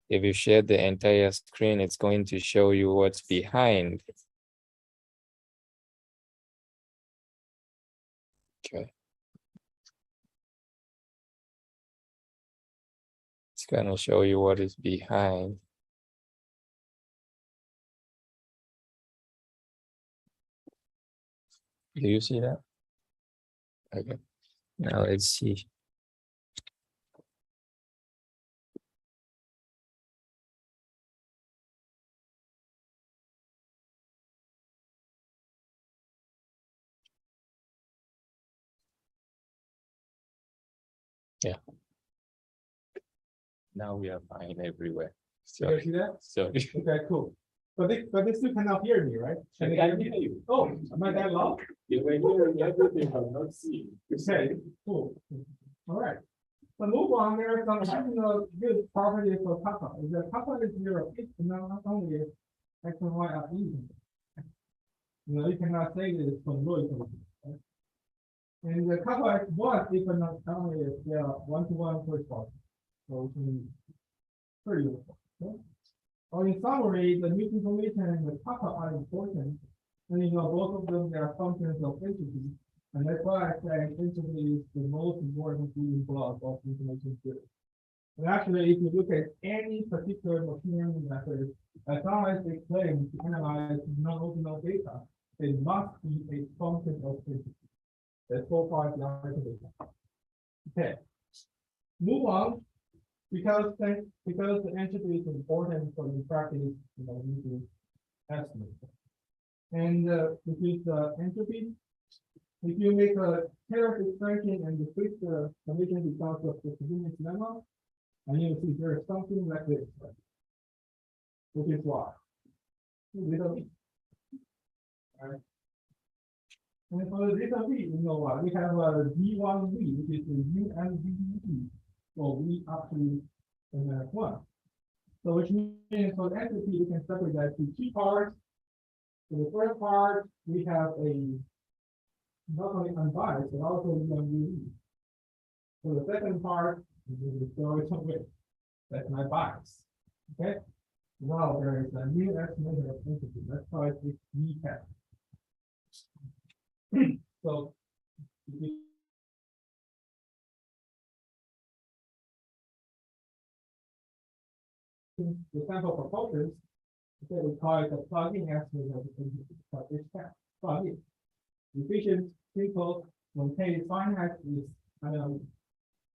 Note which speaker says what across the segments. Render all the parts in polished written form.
Speaker 1: If you share the entire screen, it's going to show you what's behind. Okay. It's going to show you what is behind. Do you see that? Okay. Now let's see. Yeah. Now we are fine everywhere. So,
Speaker 2: You see that?
Speaker 1: so
Speaker 2: Okay, cool. But they still cannot hear me, right?
Speaker 1: I can hear you.
Speaker 2: Oh, am I that loud?
Speaker 1: You were hearing everything, but not seeing.
Speaker 2: Okay, cool. All right. So move on. There are some additional good properties of kappa. The kappa is zero. It's not only x and y are even. You cannot say that it's convoluted. Right? And the kappa x one equal not only is one-to-one correspondence. So it's pretty useful. Okay? Or in summary, the new information and the kappa are important. And both of them, they are functions of entropy. And that's why I say entropy is the most important building block of information theory. And actually, if you look at any particular machine method, as long as they claim to analyze non-ordinal data, it must be a function of entropy. That's so far the argument. Okay. Move on. Because the entropy is important for the practice, you need to estimate. And this is entropy. If you make a Taylor expression and decrease the condition because of the convenience lemma, and you see there is something like this, right? Which is why. Little v. Right. And for the little v, you know what? We have a v1v, which is the UMVV. So v up to -1. So which means for the entropy, we can separate that to two parts. So the first part, we have a not only unbiased, but also UMVV. So the second part, the story somewhere. That's my bias. Okay. Now there is a new estimator of entropy. Let's call it this V cap. So the sample proportions, okay, we call it the plug-in estimator of entropy. Plug-in. Efficient, simple, when k is finite is unknown.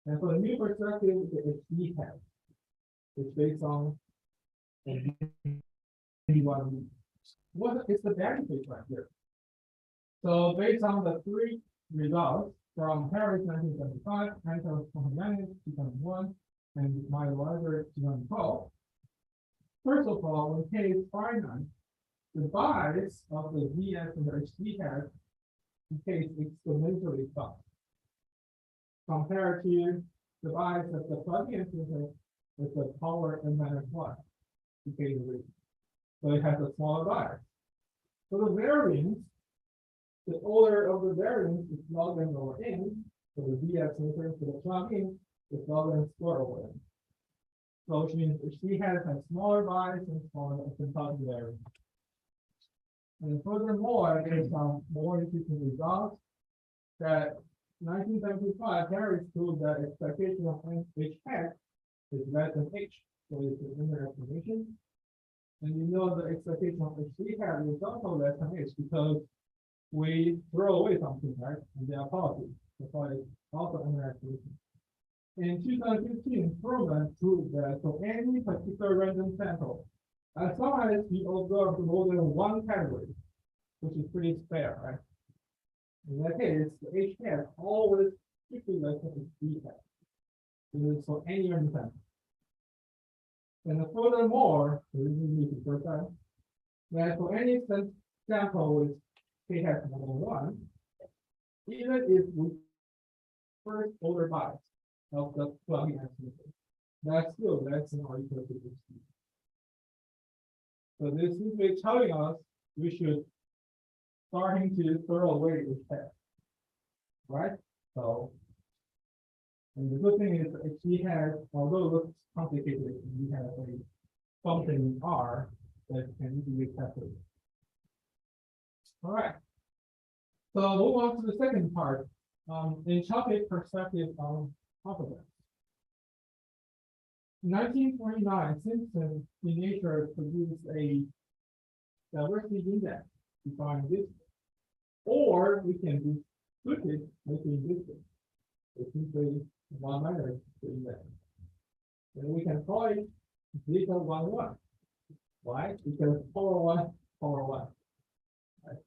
Speaker 2: And for the new perspective, it's V cap. It's based on V1. What is the benefit right here? So based on the three results from Harris 1975, Antos 2001, and my library 2012. First of all, when k is finite, the bias of the VS and the HV hat is exponentially fast compared to the bias of the plug-in system with the power n-1 decay rate. So it has a smaller bias. So the variance, the order of the variance is log n over n. So the VS meter for the plug-in is log n squared over n. So which means HV has smaller bias and smaller asymptotic variance. And furthermore, there's some more interesting results that 1975 Harris proved that expectation of H hat is less than H. So it's an inner explanation. And the expectation of HV hat is also less than H because we throw away something, right? And they are positive. That's why it's also inner explanation. In 2015, Furman proved that for any particular random sample, as long as we observe more than one category, which is pretty spare, right? In that case, the H hat always strictly less than its B hat. This is for any random sample. And furthermore, that for any sample with K hat more than one, even if we first order bias of the plug-in estimator, that's still less than or equal to this. So this is telling us we should starting to throw away this test, right? So And the good thing is if we have, although it looks complicated, we have a function in R that can easily calculate. All right. So move on to the second part, entropic perspective on alphabet. In 1949, Simpson in Nature produced a diversity index defined this way. Or we can do split it making this way. It's simply 1 minus the index. Then we can call it zeta 1 1. Why? Because power 1, power 1. Right?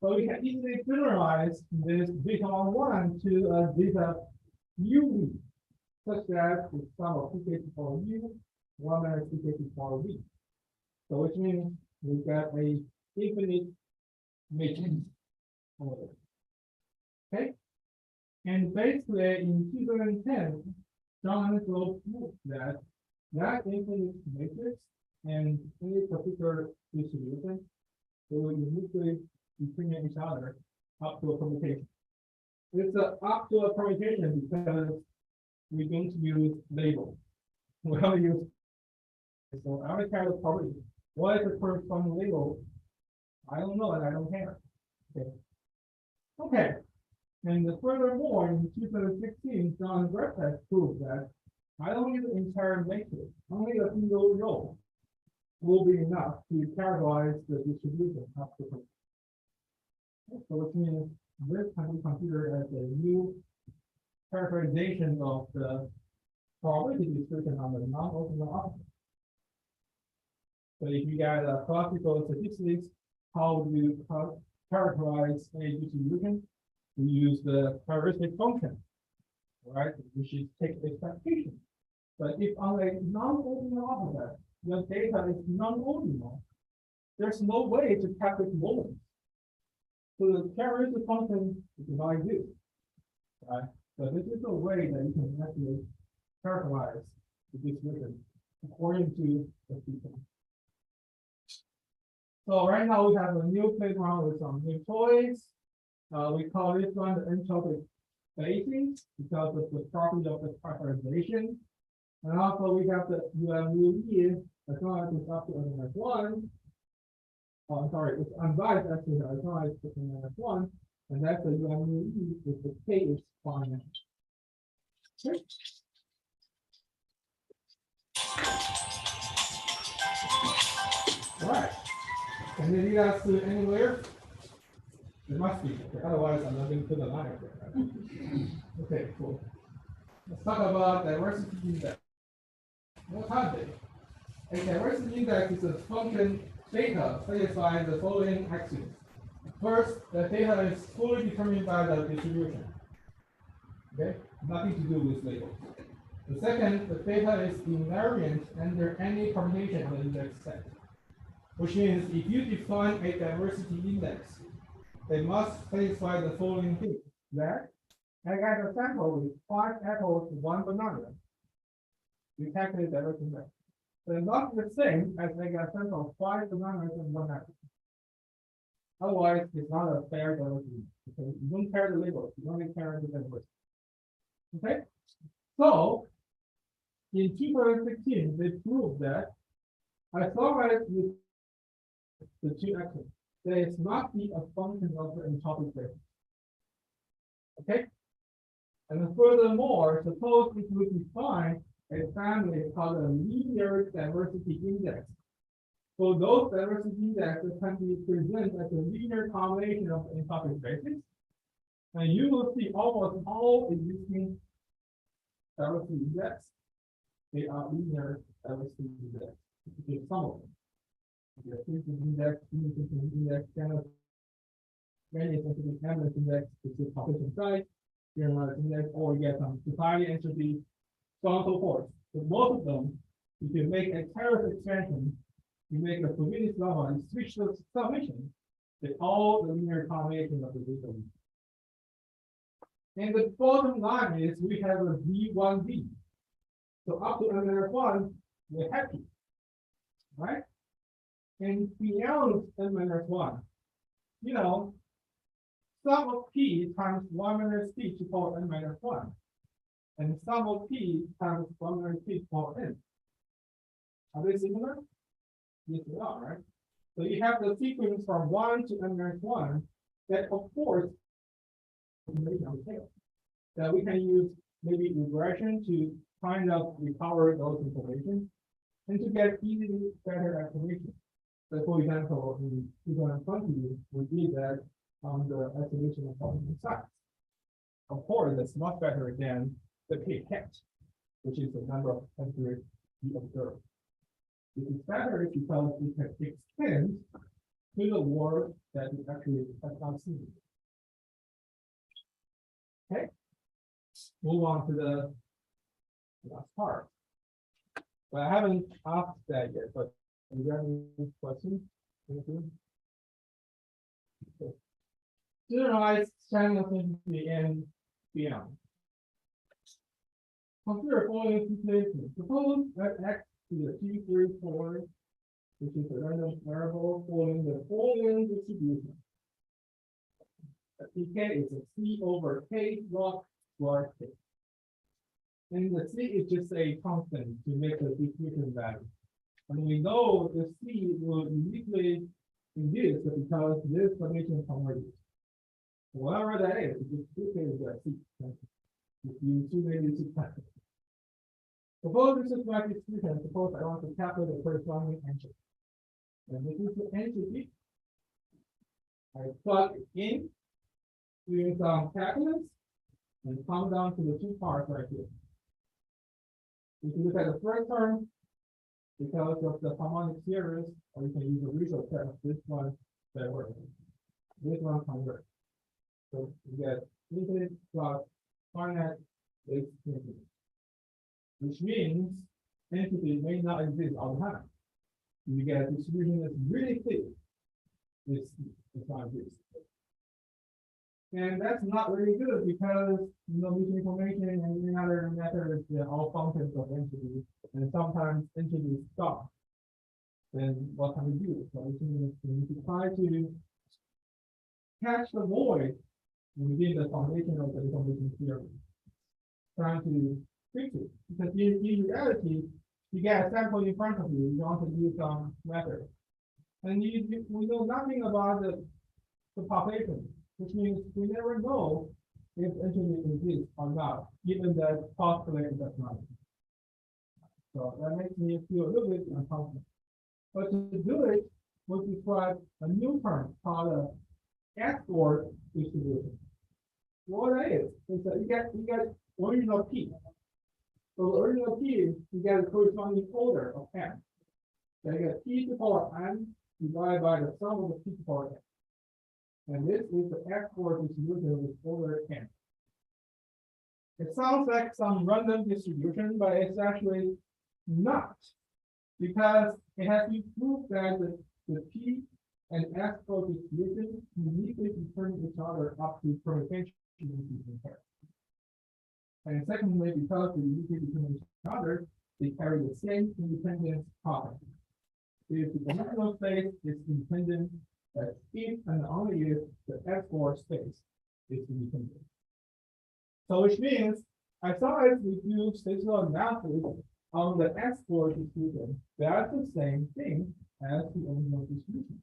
Speaker 2: So we can easily generalize this zeta 1 1 to a zeta uv, such that the sum of pk to power u 1 minus pk to power v. So which means we got a infinite matrix order. Okay. And basically in 2010, John Henslow proved that infinite matrix and any particular distribution will uniquely between each other up to a permutation. It's up to a permutation because we don't use labels. We only use, so I only care the probability. What is the corresponding label? I don't know and I don't care. Okay. Okay. And furthermore, in 2016, John Griffith proved that not only the entire matrix, only a single row will be enough to characterize the distribution of the permutation. So which means this can be considered as a new characterization of the probability distribution on the non-orthogonal object. So if you got a classical statistics, how do you characterize a distribution? We use the heuristic function, right? Which is take expectation. But if on a non-ordinal object, the data is non-ordinal, there's no way to calculate moments. So the heuristic function is like this, right? So this is a way that you can actually characterize the distribution according to the system. So right now we have a new playground with some new toys. We call this one the entropic spacing because of the property of the factorization. And also we have the UMUE as long as it's up to n-1. Oh, I'm sorry, it's unbiased actually as long as it's n-1. And that's the UMUE if the K is finite. Okay. All right. Can you lead us to anywhere? It must be, okay. Otherwise I'm not going to put a line up there. Right? Okay, cool. Let's talk about diversity index. What are they? A diversity index is a function theta satisfies the following axioms. First, the theta is fully determined by the distribution. Okay, nothing to do with labels. The second, the theta is invariant under any permutation of the index set. Which means if you define a diversity index, they must satisfy the following thing. That I got a sample with 5 apples, 1 banana. We calculate diversity index. They're not the same as I got a sample of 5 bananas and 1 apple. Otherwise, it's not a fair diversity index. Okay? You don't care the labels, you only care the diversity. Okay? So in 2016, they proved that as long as you the two axes, there is not be a function of the entropic space. Okay? And furthermore, suppose if we define a family called a linear diversity index. So those diversity indexes can be presented as a linear combination of entropic spaces. And you will see almost all existing diversity index. They are linear diversity index. Okay, some of them. Index, index, many specific evidence index, which is population size, index, or you get some society entropy, so on and so forth. So most of them, if you make a tariff expansion, you make a Frobenius level and switch the summation, they all the linear combination of the data. And the bottom line is we have a V1V. So up to n-1, we're happy, right? And beyond n-1, you know, sum of p times 1 minus p to power n-1. and sum of p times 1 minus p for n. Are they similar? Yes, they are, right? So you have the sequence from 1 to n minus 1 that, of course, that we can use maybe regression to kind of recover those information and to get easily better estimation. So for example, in 2020, we did that on the estimation of problem size. Of course, that's much better than the K-cat, which is the number of temperatures we observe. This is better because we can extend to the world that we actually have not seen. Okay, move on to the last part. But I haven't asked that yet, but do you have any questions? Anything? Okay. Generalized channel affinity and beyond. Consider following situation. Suppose that x is a T34, which is a random variable following the following distribution. Pk is a C over K log squared K. And the C is just a constant to make the distribution value. And we know the C will uniquely exist because this summation converges. Whatever that is, this is a C. If you too many subtractions. Suppose this is my distribution. Suppose I want to calculate the corresponding entropy. And this is the entropy. I plug it in, doing some calculus, and come down to the two parts right here. If you look at the first term, because of the harmonic series, or you can use the usual test, this one diverges. This one converges. So you get infinite plus finite is infinite. Which means entropy may not exist all the time. You get a distribution that's really thick. It's not exist. And that's not really good because missing information and any other methods, they're all functions of entropy. And sometimes entropy is stopped. Then what can we do? So we need to try to catch the void within the foundation of the information theory. Trying to fix it. Because in reality, you get a sample in front of you, you want to do some method. And we know nothing about the population, which means we never know if entropy exists or not, given that postulate does not. So that makes me feel a little bit uncomfortable. But to do it, we describe a new term called a S-score distribution. What that is that you get original P. So the original P is you get a corresponding order of n. So you get P to the power n divided by the sum of the P to the power n. And this is the S-score distribution with order n. It sounds like some random distribution, but it's actually not, because it has been proved that the P and S-score distribution uniquely determine each other up to permutation. And secondly, because they uniquely determine each other, they carry the same independence property. If the dimensional space is independent, that if and only if the S-score space is independent. So which means, as long as we do statistical analysis on the S-score distribution, that's the same thing as the original distribution.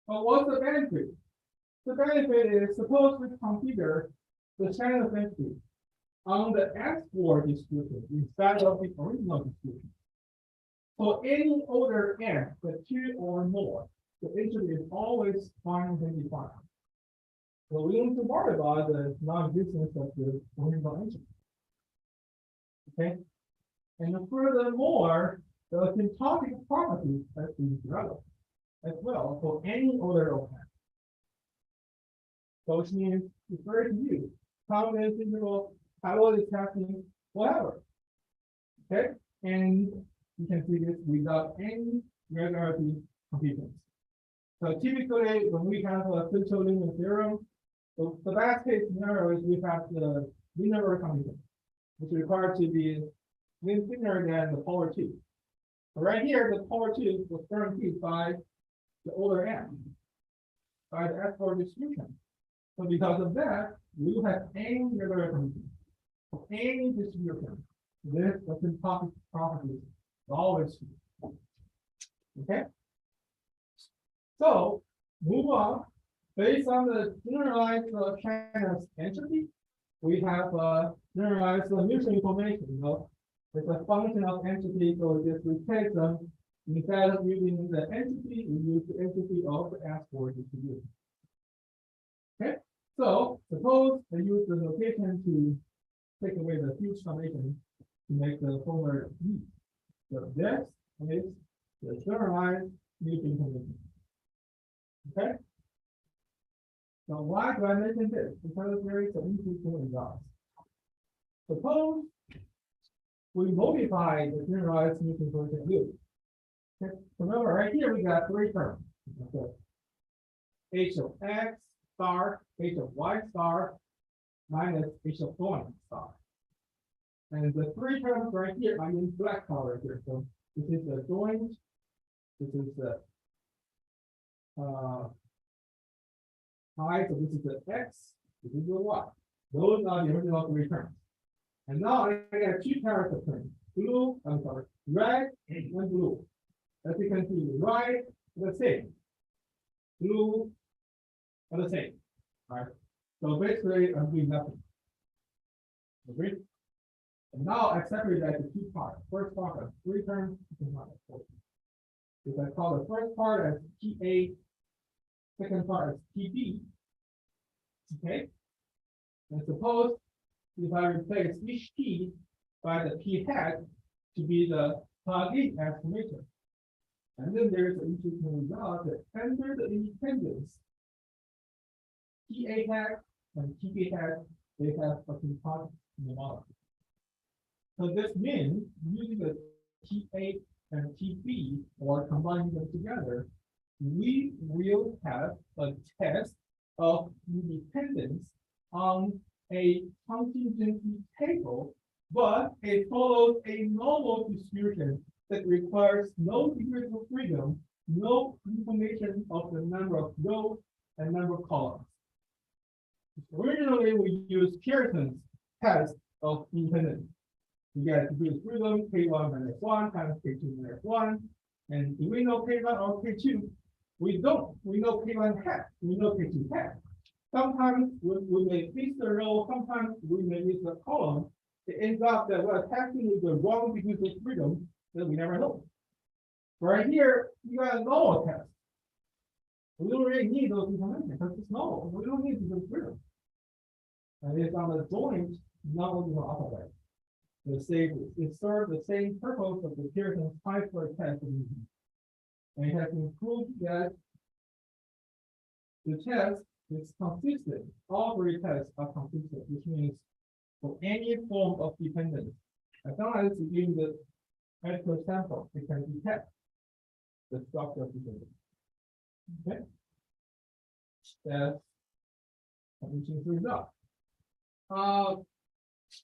Speaker 2: But what's the benefit? The benefit is, suppose we consider the channel density on the S-score distribution instead of the original distribution. For any order n, the 2 or more, the entropy is always finitely defined. So we don't need to worry about the non-existence of the original entropy. Okay? And furthermore, the asymptotic property has been developed as well for any order of n. So which means it's very easy. Confidence interval, parallel testing, whatever. Okay, and you can see this without any regularity computers. So typically, when we have a filter limit theorem, the best case scenario is we have the linear computer, which is required to be thinner than the power 2. But right here, the power 2 was guaranteed by the order n, by the S-score distribution. So because of that, we will have any regular computer. for any distribution, this asymptotic property is always true. Okay. So move on. Based on the generalized China's entropy, we have generalized neutral information. You know, it's a function of entropy, so just replace them. Instead of using the entropy, we use the entropy of the S4 distribution. Okay, so suppose I use the notation to take away the huge summation to make the formula E. So this is the generalized neutral information. Okay. So why do I mention this? Because there is an interesting result. Suppose we modify the generalized neutral function loop. Okay. Remember, right here we got three terms. Okay. H of x star, H of y star, minus H of y star. And the three terms right here are in black color here. So this is the joint, this is the I, so this is the x, this is the y. Those are the original three terms. And now I got two pairs of terms, red and blue. As you can see, red the same, blue are the same. All right. So basically, I'm doing nothing. Agree? And now I separate that into two parts. First part is three terms. If I call the first part as TA, second part as TB. Okay. And suppose if I replace each T by the P hat to be the plug-in estimator. And then there's an interesting result that under the independence, TA hat and TB hat, they have a component in the model. So this means using the TA and TB or combining them together, we will have a test of independence on a contingency table, but it follows a normal distribution that requires no degree of freedom, no information of the number of rows and number of columns. Originally, we used Pearson's test of independence. We get degree of freedom, K1 minus 1 times K2 minus 1. And do we know K1 or K2? We don't. We know K1 hat. We know K2 hat. Sometimes we may miss the row, sometimes we may miss the column. It ends up that we're testing with the wrong degree of freedom that we never know. Right here, you got a normal test. We don't really need those information because it's normal. We don't need degree of freedom. And it's on the joint, not on the alphabet. It serves the same purpose of the Pearson's chi-square test. And it has been proved that the test is consistent. All three tests are consistent, which means for any form of dependence, as long as you give the adequate sample, it can detect the structure of dependence. Okay, that's an interesting result.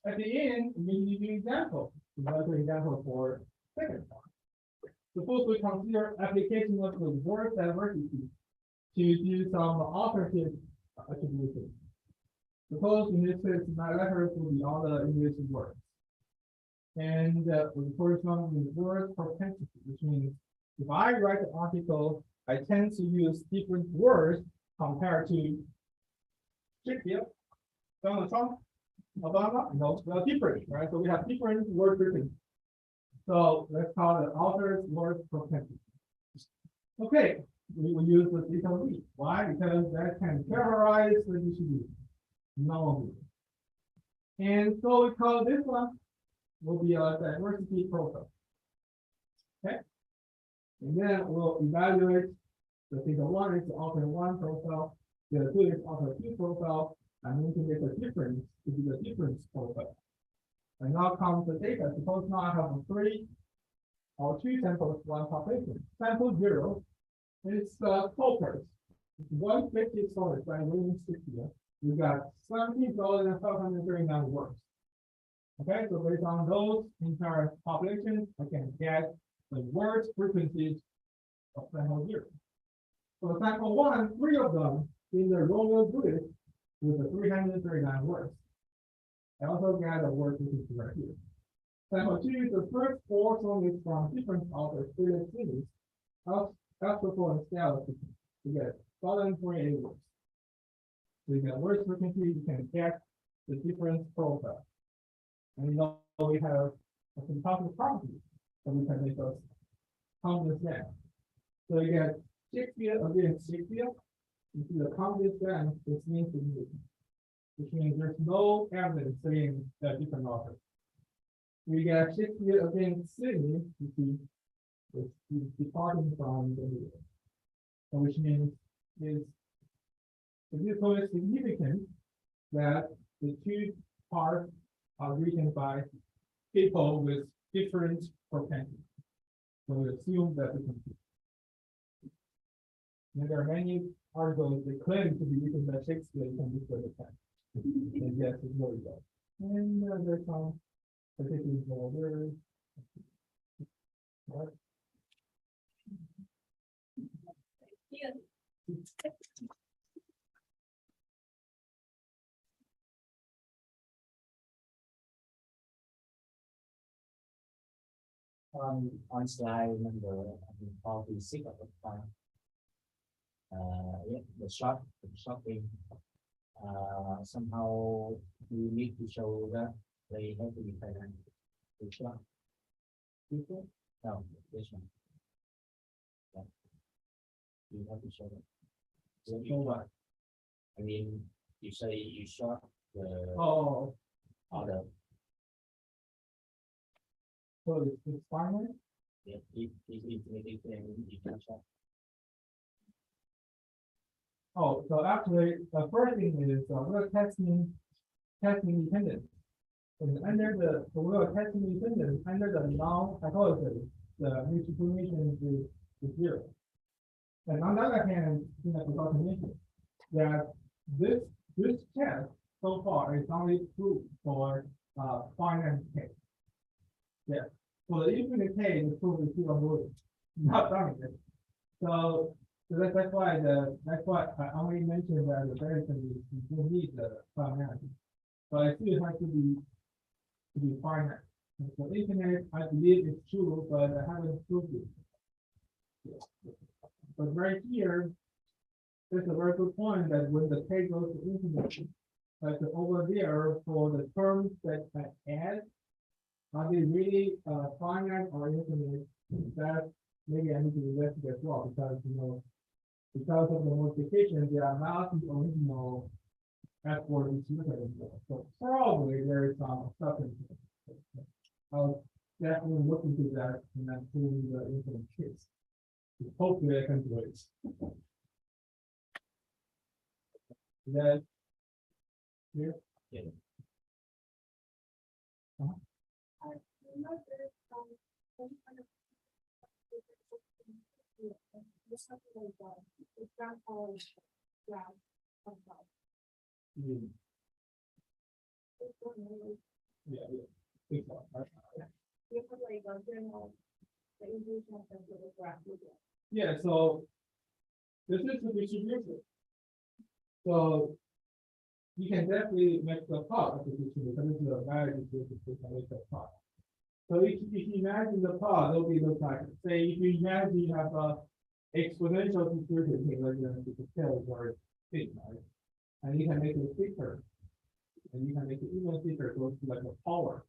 Speaker 2: At the end, we need an example. Another example for second part. Suppose we consider application of the word diversity to do some alternative attribution. Suppose in this case, my letters will be all the English words. And we correspond with word propensity, which means if I write an article, I tend to use different words compared to Shakespeare, Donald Trump, Obama, no, they're different, right? So we have different word groupings. So let's call it author's word propensity. Okay, we will use the detail V. Why? Because that can characterize the distribution. Normally. And so we call this one will be a diversity profile. Okay. And then we'll evaluate the theta 1 is the author 1 profile, the 2 is author 2 profile, and we can get the difference to be the difference profile. And now comes the data. Suppose now I have 3 or 2 samples, 1 population. Sample 0 is focus. 150 solid by William Shakespeare. We got 17,539 words. Okay, so based on those entire populations, I can get the words frequencies of sample 0. So sample 1, 3 of them in the Roman British with the 339 words. I also got a word which is right here. Sample two, the first four songs is from different authors, Philip Sidney. After for a scale, you get 1,048 words. So you get word frequency, you can get the different profile. And you know we have a syntactic property that we can make those confidence span. So you get Shakespeare against Shakespeare. You see the confidence span is means significant, which means there's no evidence saying that different authors. We get Shakespeare against Sydney, you see it's departing from the middle. So which means is significant that the two parts are written by people with different propensity. So we assume that we can. And there are many articles that claim to be written by Shakespeare can be for the time. And yes, it's really good. And there's some particular order. What?
Speaker 3: On slide number 46 of the file. Yeah, the short thing. Somehow you need to show that they have to be present. The short. No, this one. Yeah. You have to show that. So you what? I mean, you say you short the order.
Speaker 2: So it's finite?
Speaker 3: Yeah, you can short.
Speaker 2: Oh, so actually, the first thing is we're testing dependence. And under the we're testing dependence under the non-hypothesis, the information is zero. And on the other hand, you know, without mention that this test so far is only true for finite case. Yeah. For the infinite case, the proof is still ongoing, not done yet. So that's why I only mentioned that the variation is you need the finality, but it still has to be finite. And for infinite, I believe it's true, but I haven't proved it. Yeah. But right here, there's a very good point that when the k goes to infinite, like over there for the terms that I add, are they really finite or infinite? That maybe I need to investigate as well, because you know, because of the multiplication, they are not the original F-word distributed anymore. So probably there is some substance. I'll definitely look into that and then prove the infinite case. Hopefully I can do it. Is that clear?
Speaker 3: Yeah.
Speaker 2: Yeah, so this is the distribution. So you can definitely make the plot of the distribution. This is a value distribution, you can make the plot. So if you imagine the plot, it'll be look like, say, if you imagine you have a exponential distribution, like the scale is very big, right? And you can make it thicker, and you can make it even thicker, goes to like a power.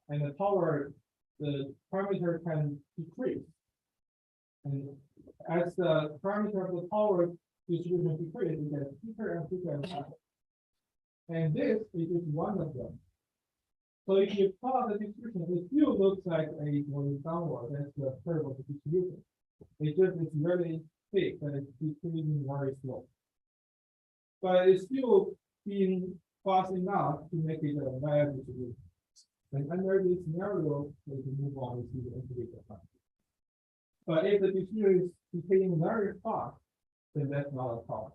Speaker 2: And the power, the parameter can decrease. And as the parameter of the power distribution decreases, you get thicker and thicker and thicker. And this is just one of them. So if you plot the distribution, it still looks like a going downward. That's the curve of the distribution. It just is really thick, but it's decreasing very slow. But it's still being fast enough to make it a value distribution. And under this scenario, we can move on to the integrated part. But if the distribution is becoming very fast, then that's not a problem.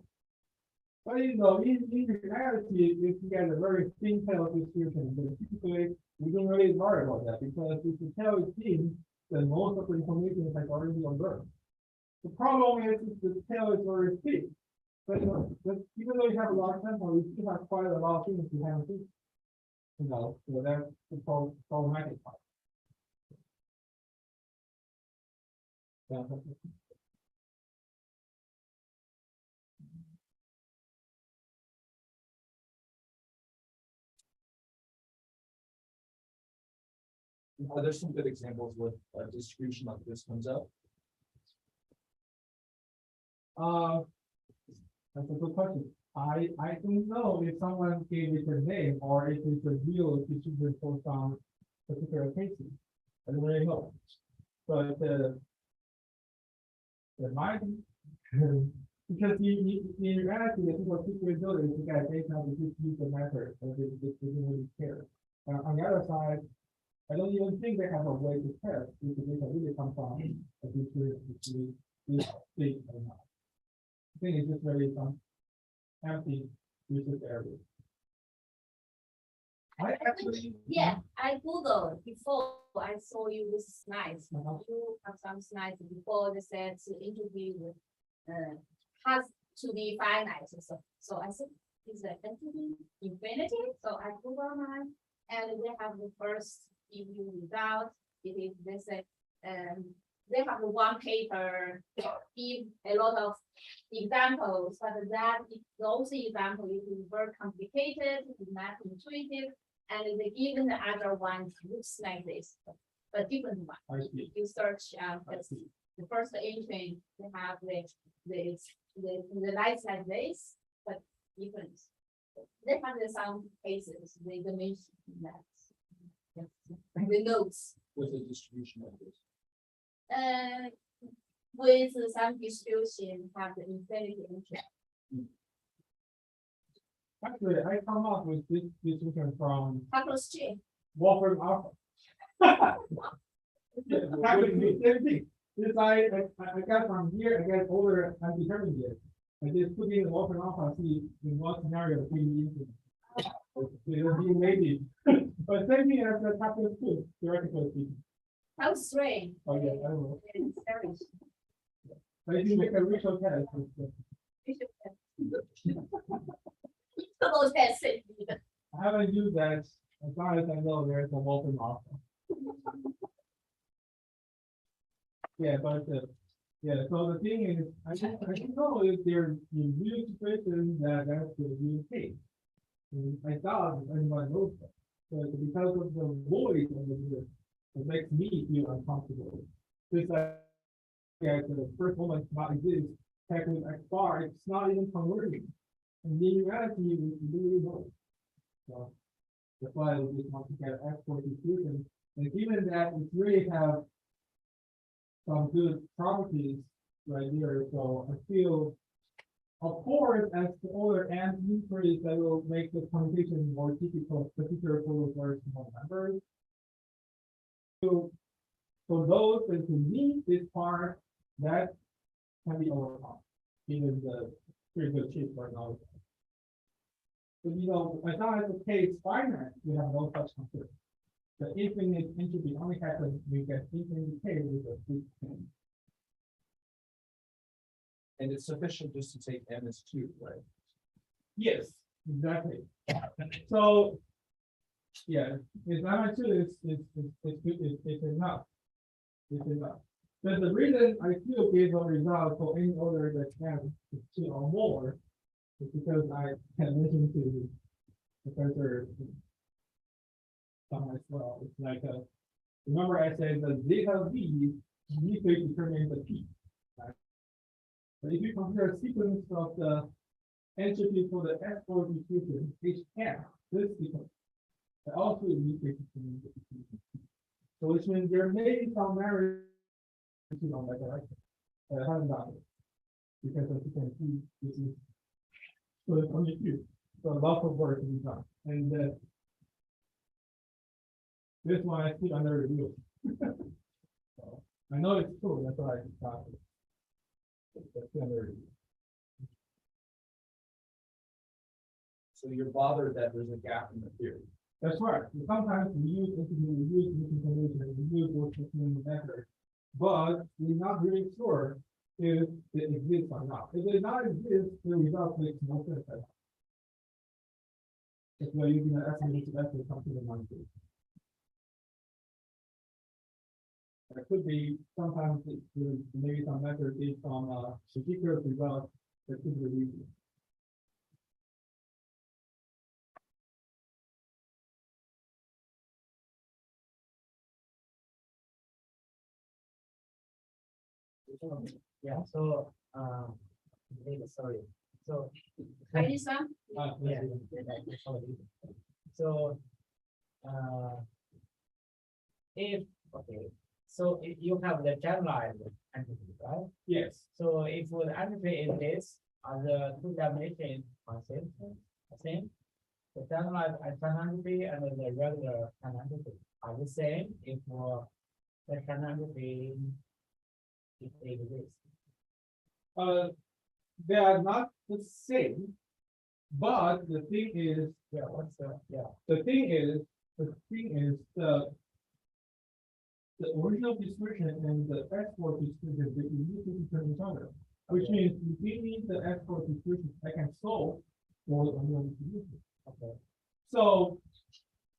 Speaker 2: But you know, in reality, if you get a very thin tail distribution, then typically we don't really worry about that, because if the tail is thin, then most of the information has already been learned. The problem is if the tail is very thick. But you know, even though you have a lot of sample, you still have quite a lot of things you haven't seen. So that's the problematic part. Yeah.
Speaker 4: Are there some good examples where a distribution like this comes up?
Speaker 2: That's a good question. I don't know if someone gave it a name or if it's a real distribution for some particular cases. I don't really know. But there might be. Because in reality, the people keep rebuilding to get data to just use the method, and they didn't really care. On the other side, I don't even think they have a way to test if the data really comes from a distribution state or not. I think it's just very empty research area. I actually.
Speaker 5: Yeah, I Googled before I saw you with slides.
Speaker 2: Uh-huh.
Speaker 5: You have some slides before they said to interview with, has to be finite. So I said, is that entity infinity? So I Googled mine and they have the first review result. It is, they said, they have the one paper, give a lot of examples, but that those examples is very complicated, not intuitive, and the given the other one looks like this, but different one.
Speaker 2: I see.
Speaker 5: You search
Speaker 2: I see.
Speaker 5: the first entry, they have the lights like this, but different. They have some cases, they mention that. The notes.
Speaker 4: With a distribution like this?
Speaker 5: With some distribution have the infinity entry.
Speaker 2: Actually, I come up with this distribution from
Speaker 5: Calculus G.
Speaker 2: Wolfram Alpha. Actually, the same thing. This I got from here, I get over undetermined yet. I just put in the Wolfram Alpha, see in what scenario we need to. It'll be maybe, but same thing as the calculus 2, theoretical speaking.
Speaker 5: How strange.
Speaker 2: Oh, yeah, I don't know.
Speaker 5: It's very
Speaker 2: But if you make a ritual test,
Speaker 5: Double test it.
Speaker 2: I haven't used that, as far as I know, there's a Wolfram Alpha. Yeah, but, yeah, so the thing is, I don't know if there's in real situations that that's the real case. I doubt anyone knows that, but because of the void of the real, it makes me feel uncomfortable. Because the first moment not exist, check with X bar, it's not even converting. And in reality, we really know. So that's why we just want to get export distribution. And given that it really have some good properties right here, so I feel, of course, as the older and inquiries that will make the computation more difficult, particularly for those very small numbers. So for those that can meet this part, that can be overcome, even the pretty good chip right now. But you know, as long as the K is finite, we have no such concern. The infinite entropy only happens when you get infinite K with a big thing.
Speaker 4: And it's sufficient just to take n as 2, right?
Speaker 2: Yes, exactly. So, yeah, it's not true, it's enough. It's enough. But the reason I still give a result for any order that can 2 or more is because I can listen to Professor as well. It's like remember I said the zeta v uniquely determines the p. Right? But if you compare a sequence of the entropy for the export distribution, HF, this sequence, it also uniquely determines the distribution. So which means there may be some merit on that direction. I haven't done it. Because as you can see, this is so it's only 2. So lots of work to be done. And this one I still under review. So I know it's true, that's why I got it. That's under review.
Speaker 4: So you're bothered that there's a gap in the theory.
Speaker 2: That's right. Sometimes we use misinformation, we use what's in the method, but we're not really sure if it exists or not. If it does not exist, the result makes no sense at all. if we're using an estimated method, something in mind. There could be sometimes maybe some method based on particular results that could be reasonable.
Speaker 3: Yeah, so, sorry, so.
Speaker 5: Ready, Sam?
Speaker 3: Yeah. So, if, okay, so if you have the generalized entity, right?
Speaker 2: Yes.
Speaker 3: So if the entity is this, are the two dimensions are same? The generalized entity and the regular entity are the same if the entity is exists.
Speaker 2: They are not the same, but the thing is,
Speaker 3: Yeah, what's the, yeah,
Speaker 2: the thing is the original description and the export description, they immediately from each other. Which means if we need the export description, I can solve for the original distribution.
Speaker 3: okay,
Speaker 2: So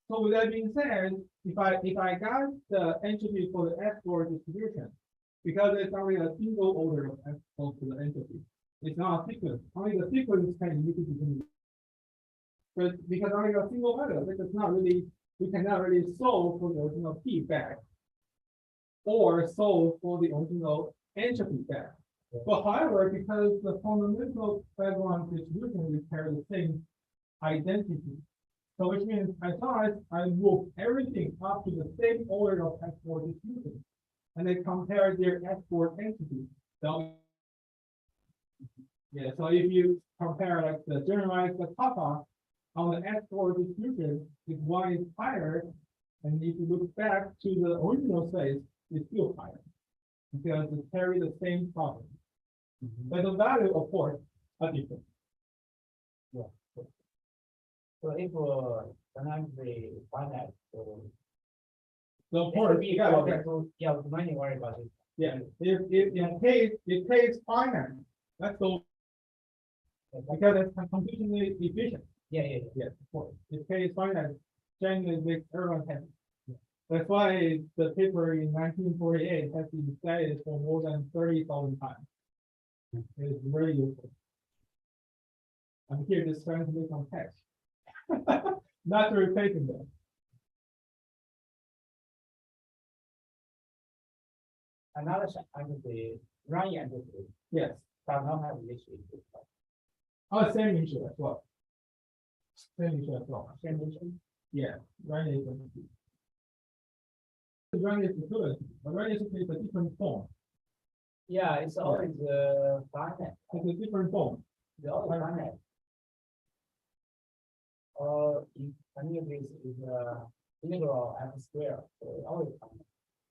Speaker 2: with that being said, if I got the entropy for the export distribution, because it's only a single order of export to the entropy, it's not a sequence. Only the sequence can immediately be. But because only a single order, it's not really, we cannot really solve for the original P back or solve for the original entropy back. But however, because the fundamental background distribution will carry the same identity. So which means as long as I move everything up to the same order of export distribution, and then compare their export entity. So yeah, so if you compare like the generalized cutoff on the export distribution, if one is higher, and if you look back to the original space, it's still higher. Because it carry the same property. But the value, of course, are different.
Speaker 3: so if entity finite, so.
Speaker 2: So of course, you got okay.
Speaker 3: Yeah, money worry about it.
Speaker 2: Yeah, if in case finite, that's so because it's computationally efficient.
Speaker 3: Yeah.
Speaker 2: Yes, of course. If case finite, generally makes everyone happy. That's why the paper in 1948 has been cited for more than 30,000 times. It's very useful. I'm here just trying to make some text. Not replacing them.
Speaker 3: Another entity, running entity,
Speaker 2: Yes.
Speaker 3: does not have this issue.
Speaker 2: Oh, same issue as well. Same issue as well.
Speaker 3: Same issue?
Speaker 2: Yeah, running is entity. Running is equivalent, but running is a different form.
Speaker 3: Yeah, it's always finite.
Speaker 2: It's a different form.
Speaker 3: It's always finite. Or if any of this is integral at square, so it's always finite.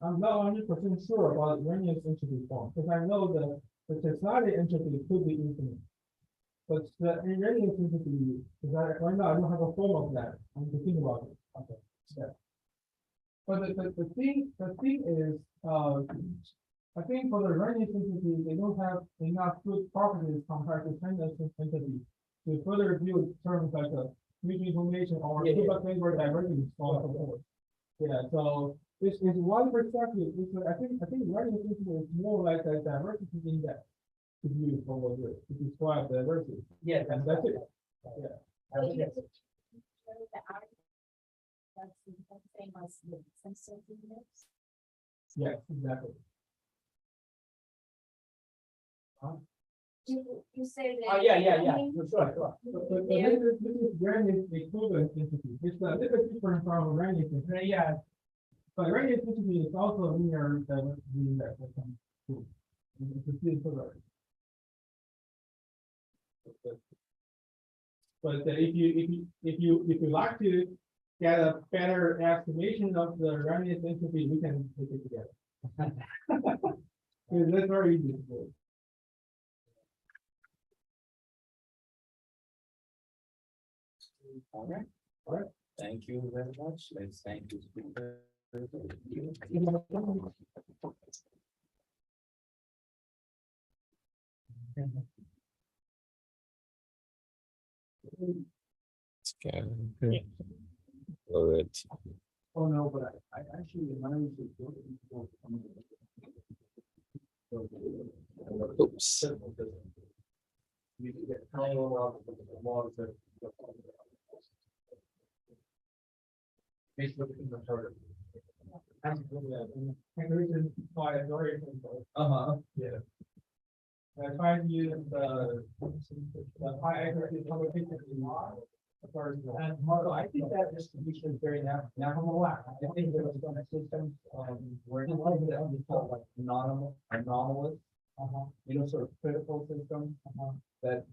Speaker 2: I'm not 100% sure about Renyi's entropy form, because I know that the Teslati entropy could be infinite. But the Renyi's entropy, because right now I don't have a form of that. I'm thinking about it. Okay. Yeah. But the thing is, I think for the Renyi's entropy, they don't have enough good properties compared to China's entropy to further build terms like a mutual information or super divergence or so forth. Yeah, so this is one perspective. I think Renyi's entropy is more like a diversity index to use over here to describe diversity.
Speaker 3: Yeah,
Speaker 2: And that's it. Yeah.
Speaker 5: So you have to show the art. That's the same as the sensitivity index.
Speaker 2: Yes, exactly.
Speaker 5: You say that.
Speaker 3: Oh, yeah, sure.
Speaker 2: But this is Renyi's equivalent entity. It's a little bit different from Renyi's entropy.
Speaker 3: Yeah,
Speaker 2: But Renyi's entropy is also a linear diversity index. It's a field product. But if you like to get a better estimation of the Renyi's entropy, we can put it together. That's very easy to do.
Speaker 1: All right.
Speaker 2: All right.
Speaker 1: Thank you very much. Let's thank the speaker. Scan. Good.
Speaker 3: Oh, no, but I actually, when I was.
Speaker 1: Oops.
Speaker 4: You can get tiny little logs that. Facebook is much harder.
Speaker 2: And the reason why I enjoy it.
Speaker 4: Uh-huh, yeah.
Speaker 2: I try to use the high accuracy public pictures in law. And Marco, I think that distribution is very navigable. I think there was some systems, where it's like like anomalous, you know, sort of critical systems, that